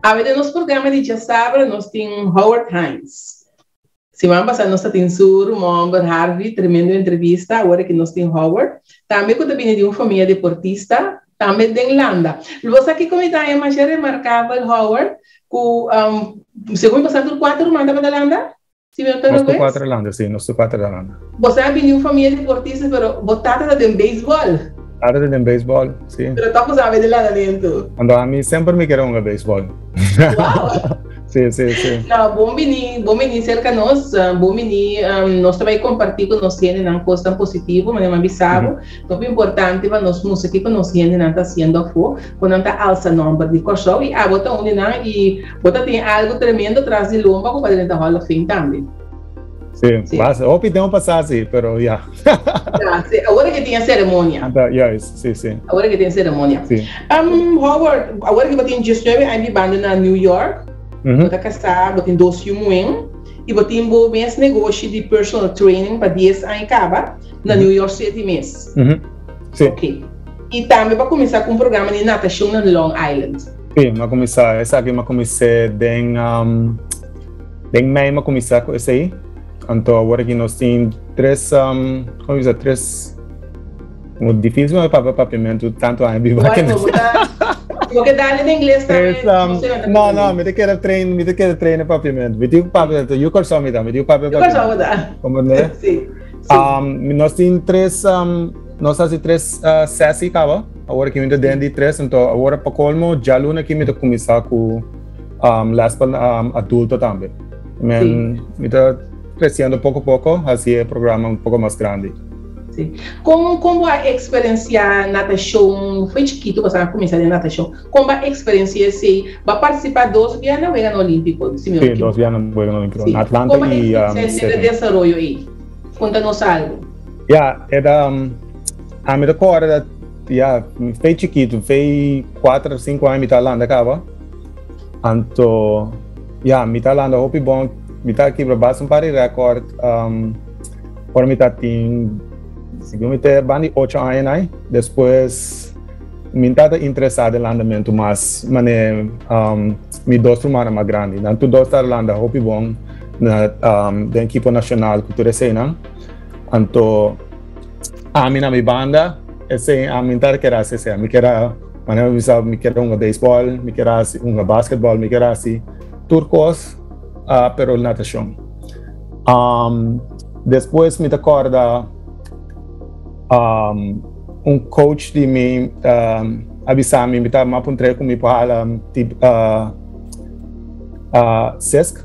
A ver, nos programa de sábado, nós temos Howard Hinds. Semana passada, nós temos sur, Momber Harvey, tremenda entrevista, agora que nós temos Howard. Também quando vem de uma família deportista, também de Irlanda. Você aqui comentar, mas é remarcável, Howard, que, segundo passado, 4 mandas para a Irlanda? Nós somos 4 Irlanda, sim, nós somos 4 Irlanda. Você vem de uma família deportista, mas Tata tem beisebol. Tata tem beisebol, sim. Mas tu sabe de landamentu. Quando a mim sempre me quero jogar beisebol. Uau! Sim, sim, sim. Não, bom menino cerca nós, bom menino, nós também compartilhar com nós tendo uma coisa tão positiva, mas não avisado. Então é importante para nós música para nós tendo não está sendo a for, quando não está alça número de coxão e bota onde não e bota tem algo tremendo atrás de lomba com para dentro da Hall of Fame também. Sim, mas o pedido passar assim, pero já. Agora que tem a cerimônia. Sim, sim. Agora que tem a cerimônia. Sim. Howard, agora que tem 19 anos bibando na New York. Bota kasá, bota 2 muhé e bota envolver esse negócio de personal training para 10 anos kaba na New York City mesmo. Sim. Ok. E também para começar com um programa de natação na Long Island. Sim, mas começar, essa aqui mas comecei em maio, mas começar com esse aí. Então agora que nós temos 3, como dizer, 3, muito difícil mas papiamento tanto a biba que porque dá em inglês também. Não, me quero treinar papiamento. Me digo papiamento, eu quero só me dar, me digo papiamento. Eu quero só dar. Como né? Sim. Nós temos 3, nós fazemos 3 sessões kaba. Agora que me dá de 3, então agora para colmo já luna que me dá começar com adulto também. Me dá crescendo pouco a pouco, assim é programa um pouco mais grande. Sim. Como a experiência natação foi chiquito você começar a natação? Como a experiência se vai participar 2 viagens no olímpico? Sim, 2 viagens no olímpico. Na Atlanta como e a experiência de desenvolvimento aí? Conta-nos algo. Era a minha cor foi chiquito, foi 4 ou 5 anos me Irlanda acaba. Então, me Irlanda hope bom, me aqui para baixo para recorde. Por me tem segundo me bani 8 anos aí, depois me estava interessado em landamentu, mas me 2 irmãos mais grandes, então 2 da Irlanda, hope bom na da equipe nacional cultura cena, então a minha banda esse a minha que era esse, me quero me quero um beisebol, me quero um basquetebol, me quero assim turcos, pero natação. Depois me acorda coach de mim avisar me estava me apontei com me para tipo SESC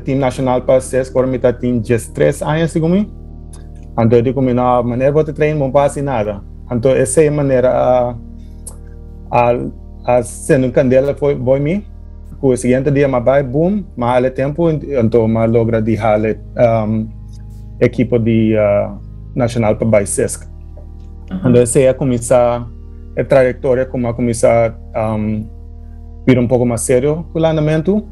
time nacional para SESC agora me tem 3 anos segundo então eu digo me na maneira vou treinar não passa nada então essa é a maneira a sendo candela foi bom me o seguinte dia mas vai boom mas tempo então mas logra de hale equipe de nacional para vai SESC. Então essa é começar a trajetória como a começar vir pouco mais sério com o landamento,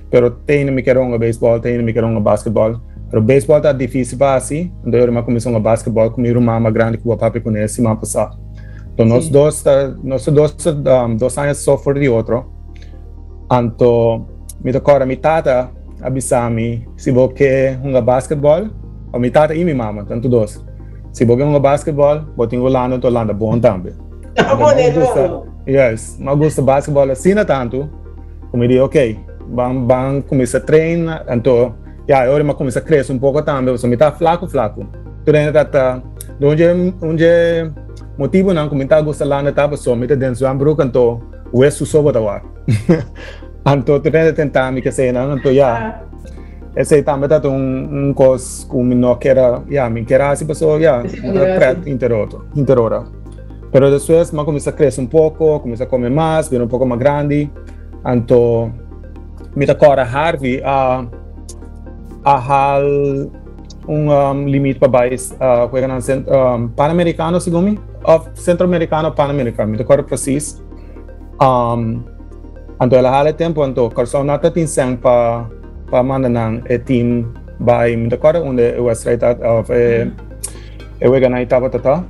pero tem me quero um beisebol, tem me quero um basquetebol, pero beisebol está difícil para assim, então eu comecei um basquetebol com meu irmão mais grande que o papai conhece mais passado. Então nós dois 2 anos só fora de outro. Então me toca a Tata avisar-me se vou querer um basquetebol, a minha Tata e minha mama, tanto 2. Se você jogar basquetebol, você tem o Landa bom também. Yes, mas gosto de basquetebol assim tanto, como eu digo, ok, vamos começar a treinar, então, eu começo a crescer pouco também, você me está flaco. Treino tá, onde motivo não, como está gostando Landa tá, só me está dentro de bruco, então, o é sucesso da hora. Então, treino tentar me que sei não, então, esse também tá coisa que me não quero, me quero assim pessoa, preto interora. Pero depois, mas começa a crescer pouco, começa a comer mais, vir pouco mais grande, então me toca Harvey a hal limite para baixo, que é pan-americano segundo centro-americano, pan-americano, me toca preciso. Então ela hal tempo, então corso não tá tem para mandar o time by me toca onde eu straight out of eu ganhei Tata.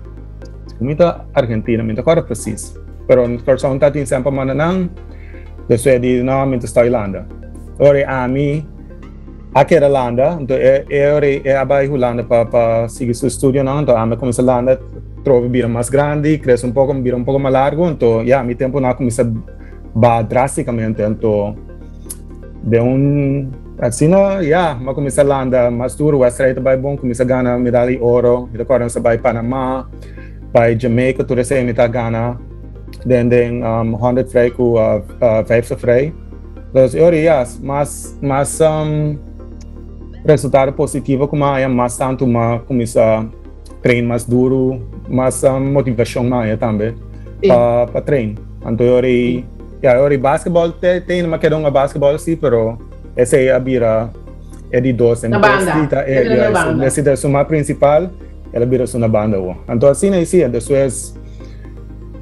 Muita Argentina, me toca preciso. Pero corso não tá tem sempre mandar Después de normalmente está Holanda. Ora a mim aqui era Holanda, então eu abai Holanda para seguir seu estudo, não? Então a mim começa Holanda, trovo vira mais grande, cresce vira um pouco mais largo, então já meu tempo não começa a drasticamente, então de assim mas começa Holanda mais duro, o estreito vai bom, começa a ganhar medalha de ouro, me recordo se vai Panamá, vai Jamaica, tudo isso me tá ganhar, then 100 frei com 50 frei. Então, eu mas resultado positivo como mais tanto começa a treinar mais duro, mais motivação mais também para treinar. Então eu basquetebol tem uma questão de basquetebol sim, pero essa é a bira é de dois. Na banda. Essa é a sua principal, ela bira sua banda. Então assim é isso. Depois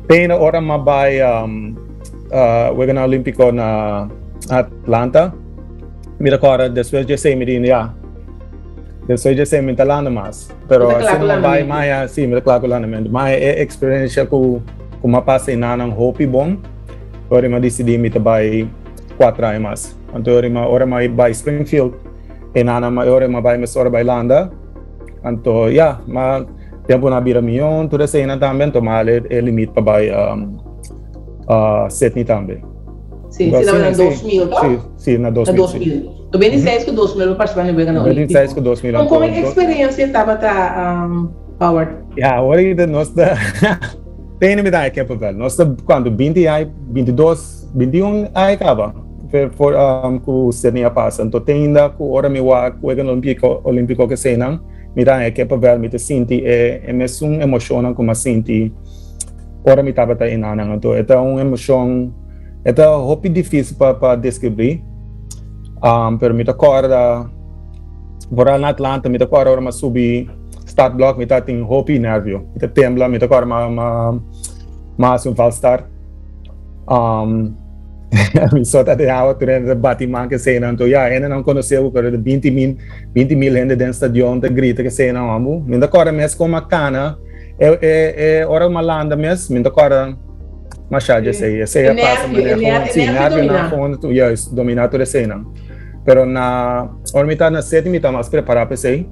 tem a hora mais vai o Olímpico na Atlanta, me recordo, depois de sei, me diz, depois de sei, me está lá mais. Pero assim não vai mais, sim, me recordo lá na mente. Mas é experiência que eu passei na hope bom, agora eu decidi me vai 4 anos mais. Então agora eu vai Springfield, e agora eu vai mais hora Irlanda. Então, mas tempo na bira milhão, tudo isso aí também, então é limite para vai Sydney também. Sim, você estava na 2000, tá? Sim, na 2000. Tu bem disseste que 2000 eu participava no Vegano Olímpico. Bem disseste que 2000. Então, como é que a experiência estava, Howard? Agora nós tem uma ideia que é para ver. Nós quando 20 anos, 22, 21 anos acaba, com o Sydney passa. Então, tem ainda com hora me vai com o Vegano Olímpico que sei não, me dá que é para ver, me te senti é mesmo uma emoção como senti. Hora me estava tá inana, então é uma emoção. É um difícil para descrever, pero me acorda, por na Atlanta, me acorda uma subir start block, me tem hope nervio, me tembla, me acorda mas false start, me solta de água, turendo batimento que sei não, então ainda não conheceu, pero 20 mil gente dentro do estadião, te grita que sei não, amo, me acorda mesmo com uma cana, hora uma landa mesmo, me acorda mas já sei, a passa nervio na fundo, dominar toda a cena. Pero na hora metade na sete me tá mais preparado para sei,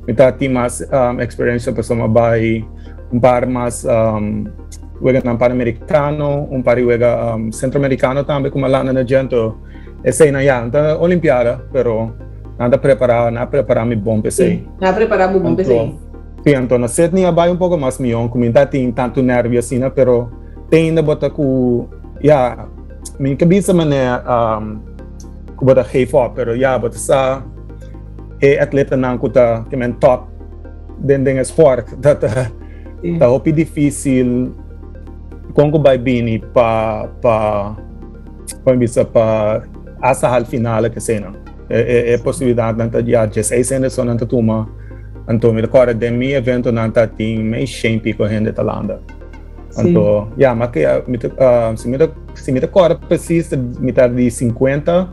me tá tem mais experiência para somar vai par mais um par americano, par centro-americano também como lá na gente, essa na então olimpiada, pero nada preparar me bom para sei. Nada preparar me bom para sei. Então na sete nem vai pouco mais milhão, como tá tem tanto nervio assim, pero tem ainda bota com minha cabeça mané com bota hip-hop, pero bota sa atleta não que men top dentro do esporte, tá hopi difícil com que vai bem para essa hal final que sei não é possibilidade não tá já 16 anos só não tá tuma então me recordo de meu evento não tá tem mais 100 pico gente da Holanda. Então, se me recordo preciso, me tá de 50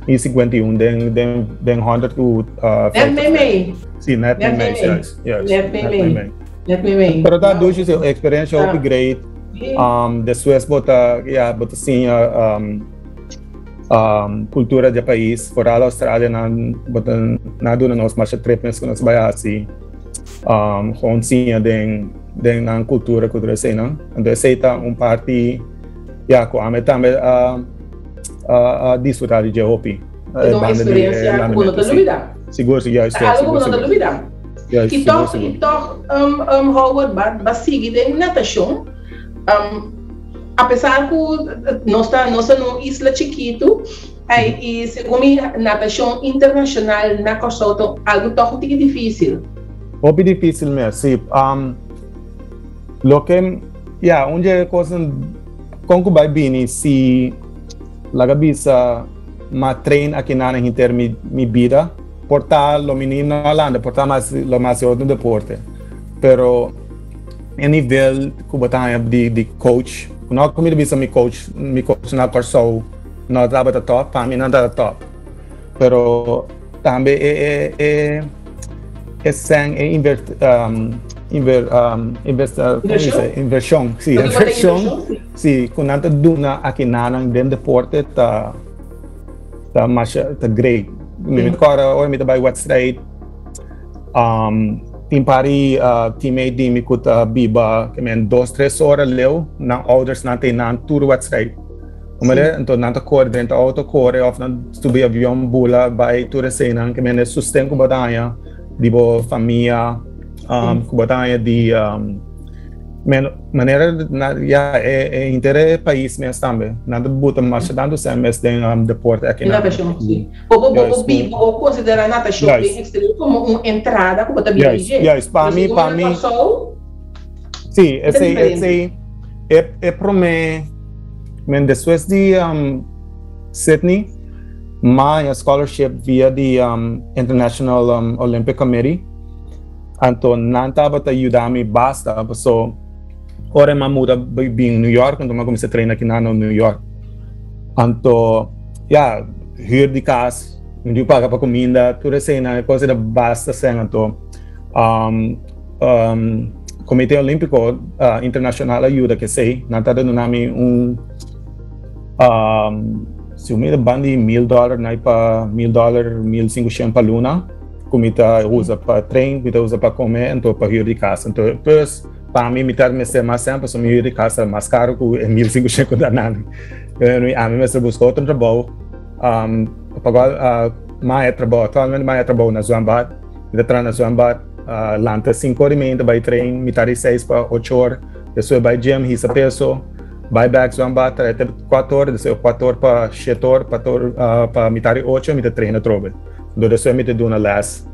e 51, den 100 to Sim, net me. Pero tá dois experiência upgrade. Depois bota sim cultura do país, fora da Austrália na dona nós mais três que nós vai assim, com sim na cultura assim, não? Então aceita parti, com a também a desfrutar de hopi. Então uma experiência como não tá dúvida. Seguro, Algo não tá dúvida. E Howard vai seguir em natação. Apesar que nós estamos numa isla chiquito, e segundo natação internacional na costa, algo tão difícil. Hopi difícil mesmo, sim. Lo que onde é coisa como vai bem se la cabeça ma trein aqui na inter mi vida portar lo menino na Holanda portar mais outro deporte pero em nível que botar de coach não como ele bisa mi coach na corso não estava top para mim não estava top pero também inversão, sim, inversão. sim, quando nanta duna aqui nanang den deporte tá mais tá great. Me cora ou me tá by wedstrijd. Tim pari teammate di me kuta biba que men 2-3 horas leu na ouders nante nan tour wedstrijd. Omere então nanta corre dentro auto corre of na stubi avião bula by tour cena que men sustento com badanha dibo famia com badanha de maneira ya intere país mesmo também nada buta mais dando semestre den deporte aqui na natação sim o considera natação exterior como uma entrada como também yes para mim sim esse é para mim men después de Sydney my scholarship via the International Olympic Committee então não estava a ajudar-me basta so ora eu muda em New York então eu comecei a treinar aqui na New York então huur de casa não paga para comida tudo assim na coisa da basta assim então Comitê Olímpico Internacional ajuda que sei não está dando nome se o meu bandi $1,000 não é para $1,000 1,500 para luna comida usa para treino comida usa para comer então para huur de casa então depois para mim, me ser mais sempre, só me ir de casa mais caro que 1,500 da nani. A mim, me buscou outro trabalho, mais trabalho, atualmente mais trabalho na Zuambat, me trabalho na Zuambat, lanta 5 horas e meia, vai treino, me tarde 6 para 8 horas, depois vai gym, hisa peso, vai back Zuambat, até 4 horas, depois 4 horas para 7 horas, para me tarde 8, me treino trobe. Depois me dou uma last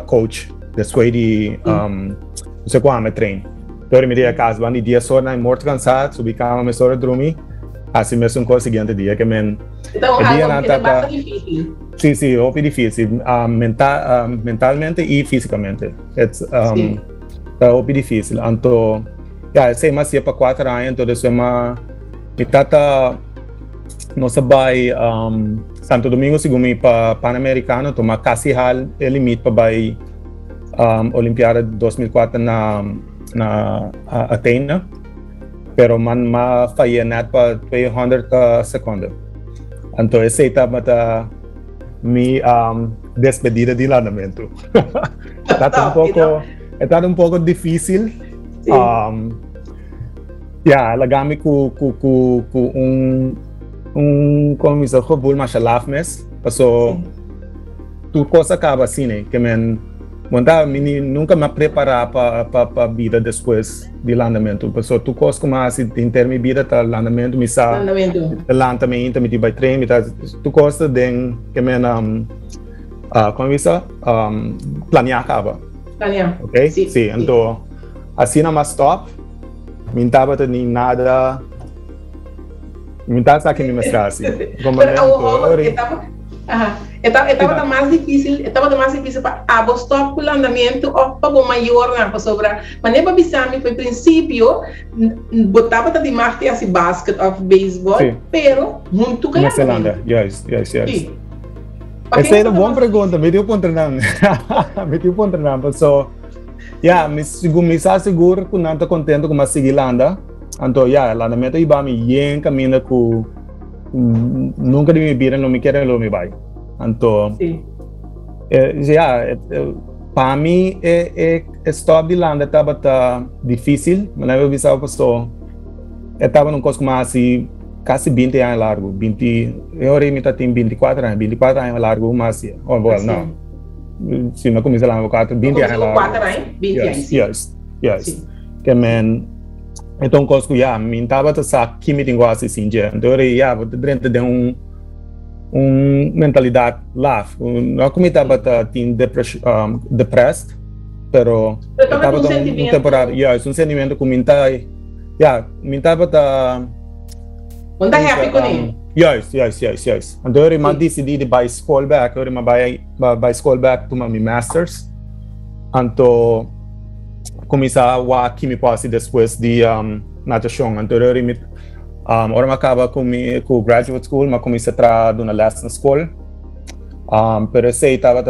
coach, depois de não sei qual é treino. Então, eu me dei a casa, bandi dia só, não morto cansado, subi cama, me só dormir. Assim mesmo com o seguinte dia, que men. Então, é bastante difícil. Sim, é difícil, mentalmente e fisicamente. É difícil. Então, sei mais para 4 anos, então isso é uma. E Tata, nós vai Santo Domingo, segundo para Pan-Americano, então, uma quase hal é limite para vai Olimpiada 2004 na Atenas, pero man falha net para 200 segundos. Então essa etapa está mi despedida de landamentu. Está um pouco difícil. Lagami com como isso vou mais laf mes, passou tudo coisa acaba assim, né? Que men nunca me preparar para a vida depois de landamentu. Pessoal, tu coisa como assim em termos de vida tá landamentu, me sa lantamento, me vai treino, tu coisa de que men como isso planear acaba. Ok? Sim. Então assim na stop, me tava nem nada, me tava aqui me mostrar assim. Estava mais difícil para abostar o andamento ou para o maior não para sobrar. Mas nem para bisami foi princípio botava de marte assim basket of baseball, pero muito ganhado. Na Zelândia, yes. Essa é uma boa pergunta, me deu ponto não, so me seguro que não estou contente com a Segilanda, então landamento aí vai me bem caminho com nunca de me viram, não me querem, não me vai. Então, para mim, stop de landa estava difícil, mas eu vi a pessoa, estava num coisa mais assim, quase 20 anos largo, eu tenho 24 anos largo, mas não. Se não comecei lá no 20 anos largo. 4 anos? 20 anos. Yes. Que men, então coisa que me estava a saber que me tinha assim, então dentro de mentalidade lá, não como estava depressed, pero estava um temporada, um sentimento que me estava Não happy com ele? Yes. Então eu decidi de buy school back, eu buy school back to my masters. Então comecei a que me passe depois de natação. Então eu ora acaba com graduate school, mas comecei a trabalhar na lesson school. Pero eu sei estava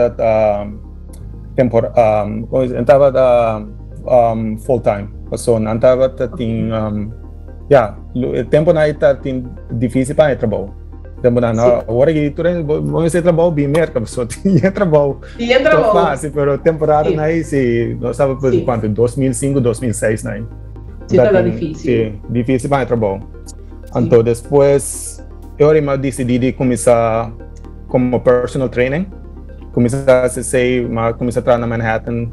full time. So não estava yeah, o tempo na está difícil para trabalho. Tempo na agora que tu vamos ser trabalho bem merda, só tinha trabalho. Tinha trabalho. Fácil, pero temporada na aí se nós sabe por quanto 2005, 2006 na aí. Sim, tá difícil. Sim, difícil para trabalho. Então depois eu decidi começar como personal training. Começar a ser, começar a trabalhar na Manhattan,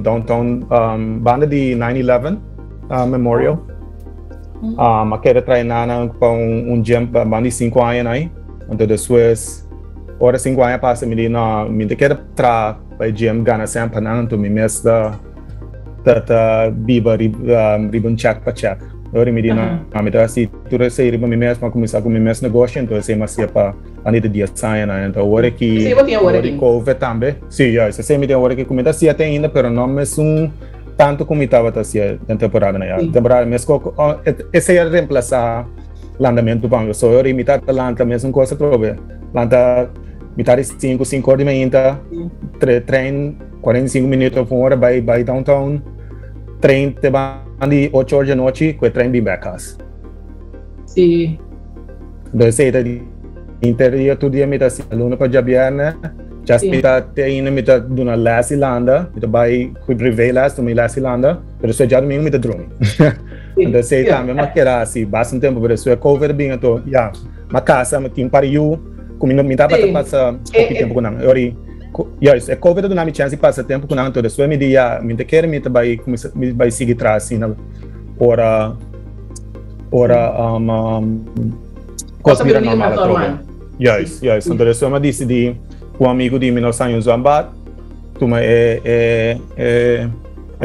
downtown, banda de 9/11 Memorial. Eu quero treinar para gym banda de 5 anos aí. Então depois, hora 5 anos passa me quero trabalhar para gym ganhar sempre não, então me mês da ribbon check para check. Agora me diz assim, tu recebe ribbon me mês para começar com me mês negócio, então sei mais para anida dia saia, né? Então agora que COVID também, sim, sei me tem agora que comida se até ainda, pero não mesmo tanto como estava assim na temporada, né? Temporada mesmo esse é reemplaçar landamentu para só eu imitar landa mesmo coisa trove, landa imitar 5 horas de manhã, treino 45 minutos por hora vai downtown, treino te bandi 8 horas da noite, com treino bem back casa. Sim. Então sei interior todo dia me dá assim aluno para jabiar, né? Já me dá ainda me dá dona last landa, me dá vai com breve last, me last landa, pero só já me dá drone. Então sei também mas que era assim bastante tempo para isso é cover bem então, mas casa me tem para eu como me dá para passar pouco tempo com não. É cover do nome chance passa tempo com não, então isso me dia me quer me vai começar me vai seguir atrás assim na hora coisa vira normal. Yes. Então isso eu decidi com amigo de meus anos ambar, tuma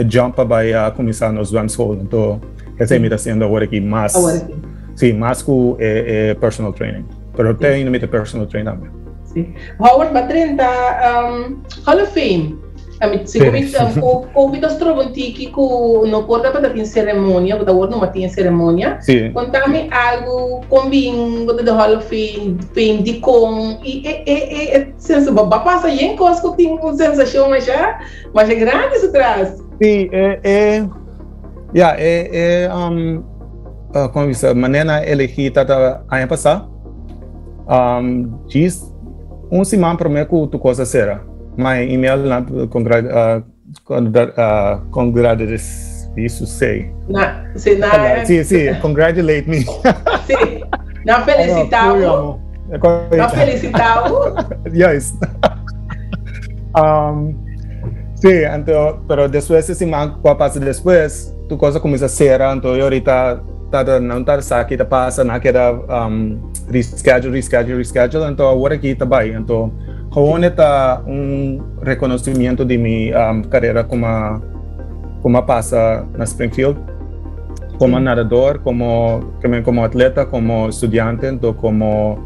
jump para começar nos swim school, então essa me está sendo agora aqui mais, sim, mais com personal training, pero tem ainda me personal training também. Sim. Howard Batren tá Hall of Fame. Se convidas trovantiki que não pode para ter cerimônia, porque agora não tem cerimônia. Conta-me algo com bingo do Hall of Fame de com e senso passa em coisa que tem uma sensação mas é grande isso traz. Sim, como isso maneira elegida da ano passado. Diz semana para mim que tu coisa será. My email na congratulations, isso sei. Sim, congratulate me. Sim, na felicitavo. Na felicitavo. Yes. Sim, então, pero depois esse semana que passa depois, tu coisa começa a ser, então eu ahorita não tá aqui tá passa na que da reschedule, então agora aqui tá bem, então Rony está reconhecimento de minha carreira como passa na Springfield, como nadador, também como atleta, como estudante, então como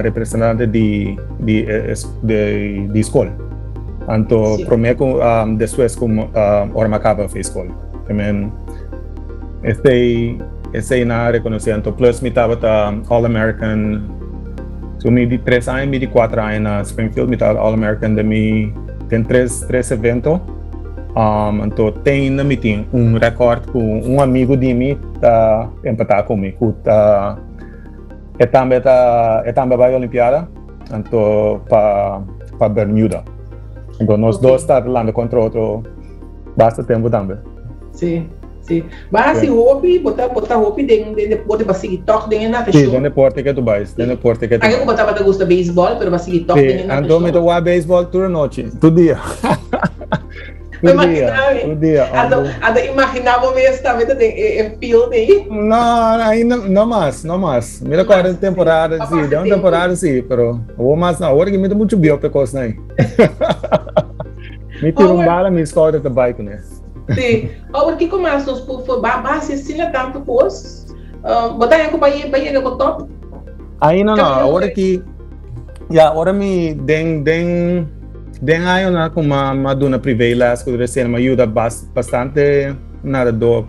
representante de escola. Então, primeiro, depois como forma kaba fez escola. Também esse na reconhecimento, plus me estava All-American. So, me de 3 anos, me de 4 anos na Springfield, me estava All-American, tem 3 eventos. Então, tem recorde com amigo de mim que empatar comigo. É também vai olimpiada, então, para Bermuda. Então, nós dois estamos lá contra outro bastante tempo também. Sim. Mas se hobby, botar hobby dentro deporte para seguir toque dentro na fechou. Sim, dentro deporte que tu vais, dentro deporte que tu vais. Aí eu botava de gosto de beisebol, pero para seguir toque dentro na fechou. Então me toca beisebol toda noite, todo dia. Todo dia. Imaginava mesmo também tem field aí. Não, ainda não mais. Me recordo temporada, sim, deu uma temporada sim, pero vou mais na hora que me dá muito bem para coisa aí. Me tiro bala, me escolhe de bike, né? Sim. Agora que começa por base ensina tanto coisa. Botar em banheiro com top. Aí não, agora que agora me den aí na com uma dona privada que recebe me ajuda bastante nadador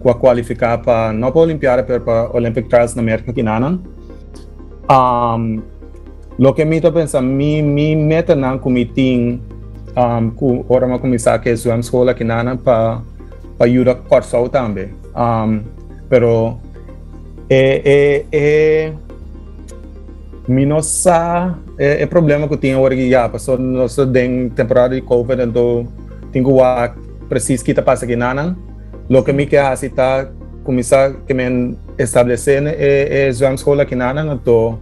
com a qualificar para não para olimpiada, mas para Olympic Trials na América que não. Lo que me tô pensando, me meta na comitim ora uma começar que swim escola que nana para para ajudar corso também. Pero minosa é problema que eu tinha agora que já passou nossa temporada de COVID, então tenho que preciso que está passando aqui nanan. Lo que me quer assim tá começar que me estabelecer é a escola aqui nanan, então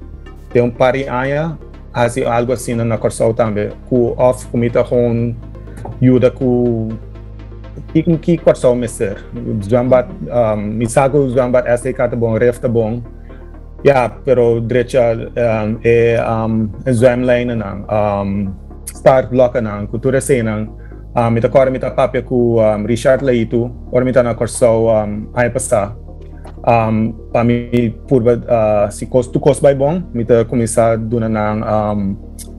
tem par de anos assim algo assim na corso também. Com off comita com ajuda com que corso mestre. Jambat misago jambat essa carta bom, ref tá bom. Ja, pero derecha zwemlijnen nang startblokken nang cultura senang mita kora mita papia ku Richard Leito or mita na corso ay pasta pa mi purba si tu kos by bong mita começar duna nang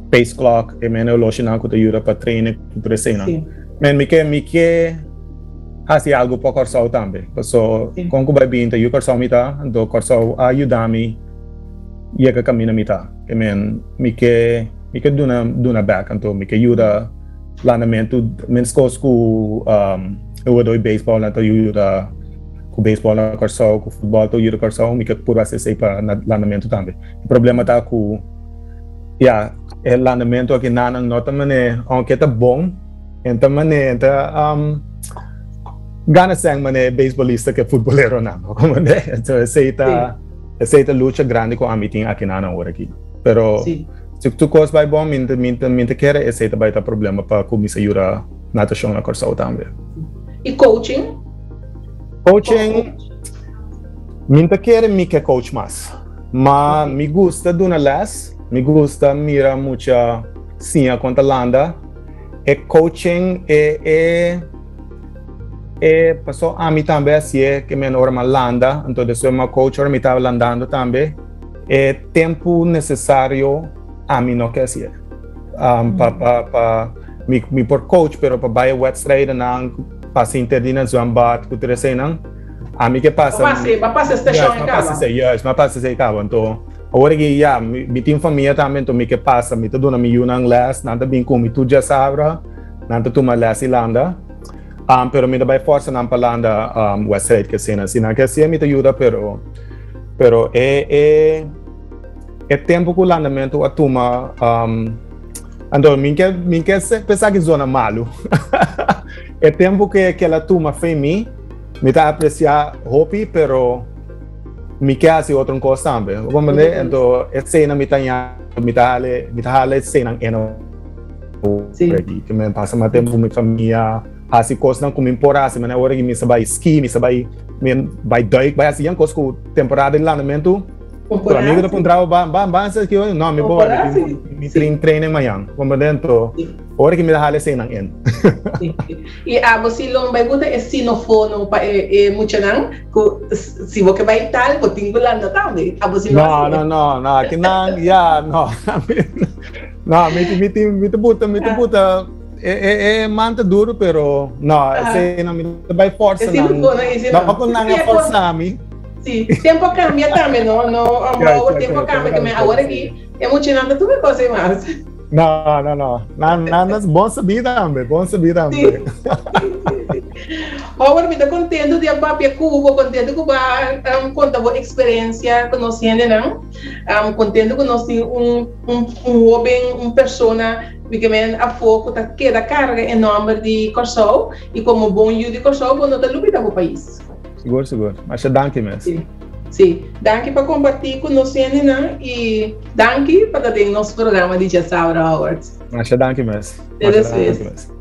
pace clock e meno lotion nang kuta yura pa treine cultura senang men mike hasi algo po corso também. So, com o babinta e o corso mita, do corso ajudami e a caminho mita. Que men, me que duna back, então me que ajuda landamentu, menos coisas com eu dou baseball, então ajuda com baseball na corso, com futebol, então ajuda corso, me que por acessar para landamentu também. O problema tá com é landamentu aqui na nota mané, aunque tá bom, então mané, gana sang mané beisbolista que futbolero na, como né? Então aceita luta grande com a meeting aqui na hora aqui. Pero se tu cos vai bom, minta quer aceita vai ter problema para começar a ir natação na corso também. E coaching? Coaching, minta quer me que coach mais, mas me gusta de uma les, me gusta mira muita sim a conta landa. E coaching passou a mim também assim que me normal landa, então eu sou uma coach, me estava landando também. É tempo necessário a mim não quer ser. Para me por coach, pero para buy wet straight não passa interdina zambat, que tu sei não. A mim que passa. Passa estação em casa. Mas passa em casa, então. Agora que já me tem família também, então me que passa, me tudo na me yunan les, nada bem como tu já sabe, nada tu mais les ilanda. Pero me dá força na palanda website que cena, sina que se me ajuda, pero é tempo que o landamento a tuma então mim que pensar que zona malo. É tempo que ela tuma foi mim, me tá apreciar hobby, pero me quer assim outra coisa também. Como né, então é cena me tá cena eno. Sim. Que me passa mais tempo com minha família. Assim, coisa não como importar, mas na hora que me sabe ski, me sabe vai doik, vai assim, coisa com temporada de landamento. Para amigo do pontrao, basta que eu não me vou, me treino amanhã. Como dentro, hora que me dá assim não en. E a você não vai botar esse sinofono para muito não, se você vai tal, você tem que landa também. A você não, que não, já não. Não, me buta é manta duro, pero não, se não me vai força não com nada força a mim. Sim, tempo cambia também, não, o tempo cambia também. Agora aqui é muito nada tudo coisa mais. Não, bom saber também, Agora me está contente de papia Cuba, contente com conta boa experiência conhecendo não, contente com nós tem um persona que vem a foco tá queda carga enorme de corso e como bom de corso quando tá lupita para o país. Seguro. Mas danke mesmo. Sim, danke para compartilhar com nós e danke para ter nosso programa de Jasaura Awards. Mas danke mesmo. Despues.